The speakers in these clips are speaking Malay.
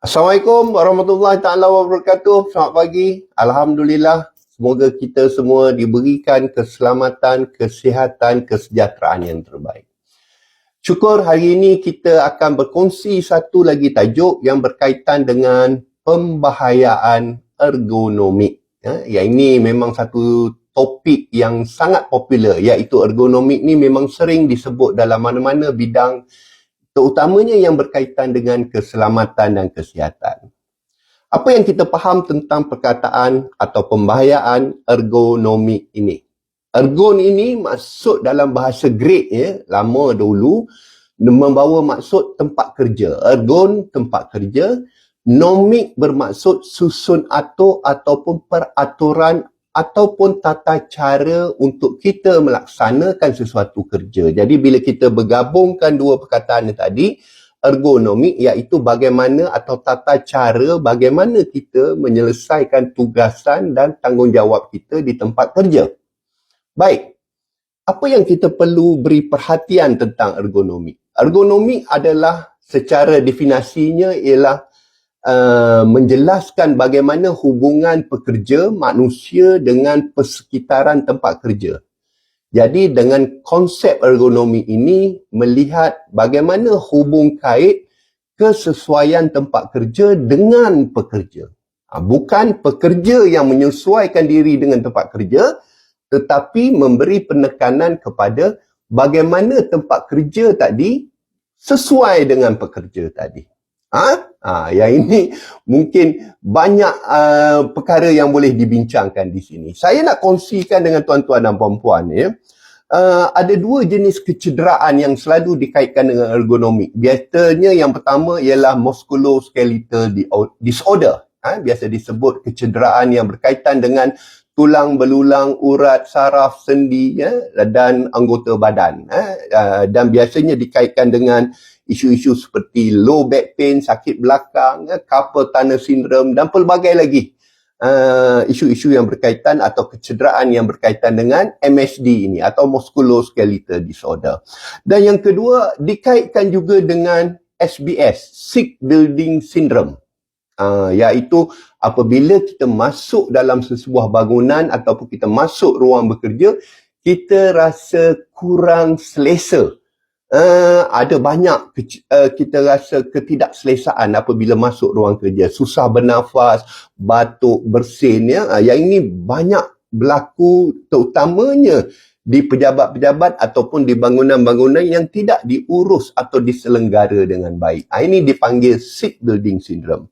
Assalamualaikum warahmatullahi taala wabarakatuh. Selamat pagi. Alhamdulillah, semoga kita semua diberikan keselamatan, kesihatan, kesejahteraan yang terbaik. Syukur hari ini kita akan berkongsi satu lagi tajuk yang berkaitan dengan pembahayaan ergonomik. Yang ini memang satu topik yang sangat popular, iaitu ergonomik ni memang sering disebut dalam mana-mana bidang, terutamanya yang berkaitan dengan keselamatan dan kesihatan. Apa yang kita faham tentang perkataan atau pembahayaan ergonomik ini? Ergon ini maksud dalam bahasa Greek lama dulu membawa maksud tempat kerja. Ergon tempat kerja, nomik bermaksud susun atur ataupun peraturan ataupun tata cara untuk kita melaksanakan sesuatu kerja. Jadi bila kita bergabungkan dua perkataan tadi, ergonomik iaitu bagaimana atau tata cara bagaimana kita menyelesaikan tugasan dan tanggungjawab kita di tempat kerja. Baik, apa yang kita perlu beri perhatian tentang ergonomik? Ergonomik adalah secara definisinya ialah menjelaskan bagaimana hubungan pekerja manusia dengan persekitaran tempat kerja. Jadi dengan konsep ergonomi ini melihat bagaimana hubung kait kesesuaian tempat kerja dengan pekerja. Bukan pekerja yang menyesuaikan diri dengan tempat kerja, tetapi memberi penekanan kepada bagaimana tempat kerja tadi sesuai dengan pekerja tadi. Yang ini mungkin banyak perkara yang boleh dibincangkan di sini. Saya nak kongsikan dengan tuan-tuan dan puan-puan ada dua jenis kecederaan yang selalu dikaitkan dengan ergonomik. Biasanya yang pertama ialah musculoskeletal disorder. Biasa disebut kecederaan yang berkaitan dengan tulang belulang, urat, saraf, sendi dan anggota badan. Dan biasanya dikaitkan dengan isu-isu seperti low back pain, sakit belakang, carpal tunnel syndrome dan pelbagai lagi isu-isu yang berkaitan atau kecederaan yang berkaitan dengan MSD ini atau musculoskeletal disorder. Dan yang kedua dikaitkan juga dengan SBS, sick building syndrome. Iaitu apabila kita masuk dalam sebuah bangunan ataupun kita masuk ruang bekerja, kita rasa kurang selesa. Ada banyak kita rasa ketidakselesaan apabila masuk ruang kerja, susah bernafas, batuk, bersin. Yang ini banyak berlaku terutamanya di pejabat-pejabat ataupun di bangunan-bangunan yang tidak diurus atau diselenggara dengan baik. Ini dipanggil sick building syndrome.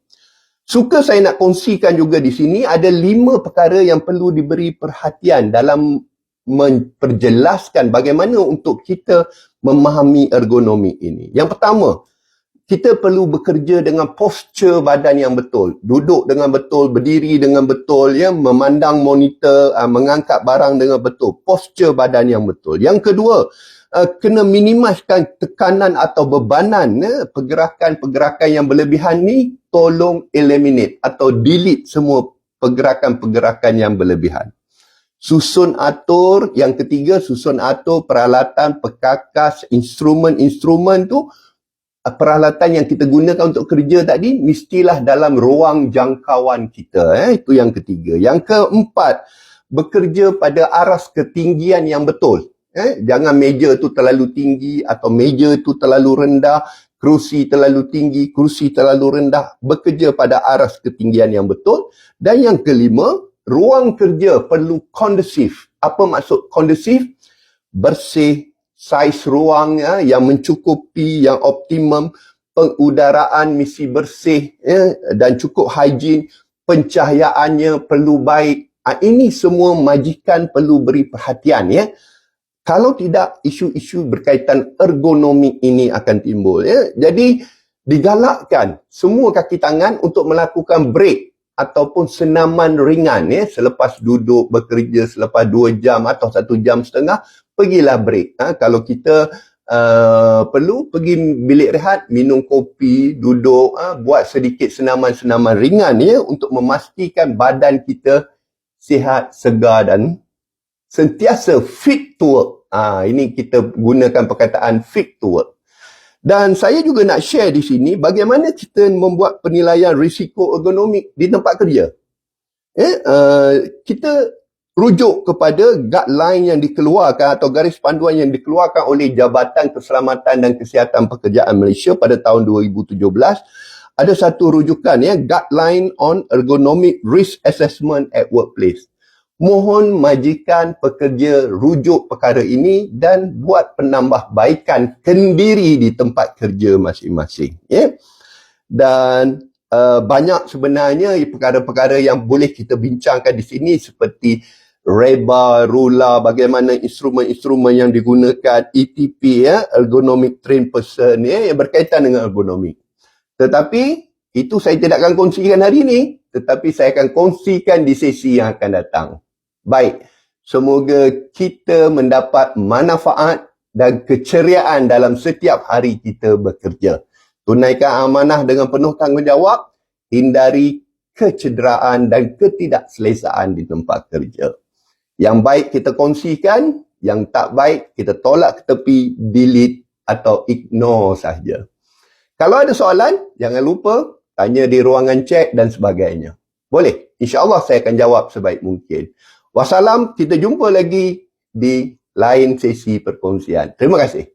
Suka saya nak kongsikan juga di sini ada 5 perkara yang perlu diberi perhatian dalam memperjelaskan bagaimana untuk kita memahami ergonomik ini. Yang pertama, kita perlu bekerja dengan postur badan yang betul. Duduk dengan betul, berdiri dengan betul, memandang monitor, mengangkat barang dengan betul. Postur badan yang betul. Yang kedua, kena minimaliskan tekanan atau bebanan. Pergerakan-pergerakan yang berlebihan ni tolong eliminate atau delete semua pergerakan-pergerakan yang berlebihan. Susun atur, yang ketiga susun atur peralatan, perkakas, instrumen-instrumen tu, peralatan yang kita gunakan untuk kerja tadi mestilah dalam ruang jangkauan kita. Itu yang ketiga. Yang keempat, bekerja pada aras ketinggian yang betul. Jangan meja tu terlalu tinggi atau meja tu terlalu rendah, kerusi terlalu tinggi, kerusi terlalu rendah. Bekerja pada aras ketinggian yang betul. Dan yang kelima, ruang kerja perlu kondusif. Apa maksud kondusif? Bersih, saiz ruang yang mencukupi, yang optimum, pengudaraan mesti bersih dan cukup higien, pencahayaannya perlu baik. Ini semua majikan perlu beri perhatian Kalau tidak, isu-isu berkaitan ergonomik ini akan timbul. Jadi, digalakkan semua kaki tangan untuk melakukan break ataupun senaman ringan selepas duduk bekerja selepas 2 jam atau 1 jam setengah, pergilah break. Kalau kita perlu pergi bilik rehat, minum kopi, duduk, buat sedikit senaman-senaman ringan untuk memastikan badan kita sihat, segar dan sentiasa fit to work. Ini kita gunakan perkataan fit to work. Dan saya juga nak share di sini bagaimana kita membuat penilaian risiko ergonomik di tempat kerja. Kita rujuk kepada guideline yang dikeluarkan atau garis panduan yang dikeluarkan oleh Jabatan Keselamatan dan Kesihatan Pekerjaan Malaysia pada tahun 2017. Ada satu rujukan, Guideline on Ergonomic Risk Assessment at Workplace. Mohon majikan pekerja rujuk perkara ini dan buat penambahbaikan kendiri di tempat kerja masing-masing. Dan banyak sebenarnya perkara-perkara yang boleh kita bincangkan di sini seperti reba, rula, bagaimana instrumen-instrumen yang digunakan, ETP, Ergonomic Trained Person, yang berkaitan dengan ergonomik. Tetapi itu saya tidak akan kongsikan hari ini, tetapi saya akan kongsikan di sesi yang akan datang. Baik, semoga kita mendapat manfaat dan keceriaan dalam setiap hari kita bekerja. Tunaikan amanah dengan penuh tanggungjawab, hindari kecederaan dan ketidakselesaan di tempat kerja. Yang baik kita kongsikan, yang tak baik kita tolak ke tepi, delete atau ignore sahaja. Kalau ada soalan, jangan lupa tanya di ruangan chat dan sebagainya. Boleh? InsyaAllah saya akan jawab sebaik mungkin. Wassalam, kita jumpa lagi di lain sesi perkongsian. Terima kasih.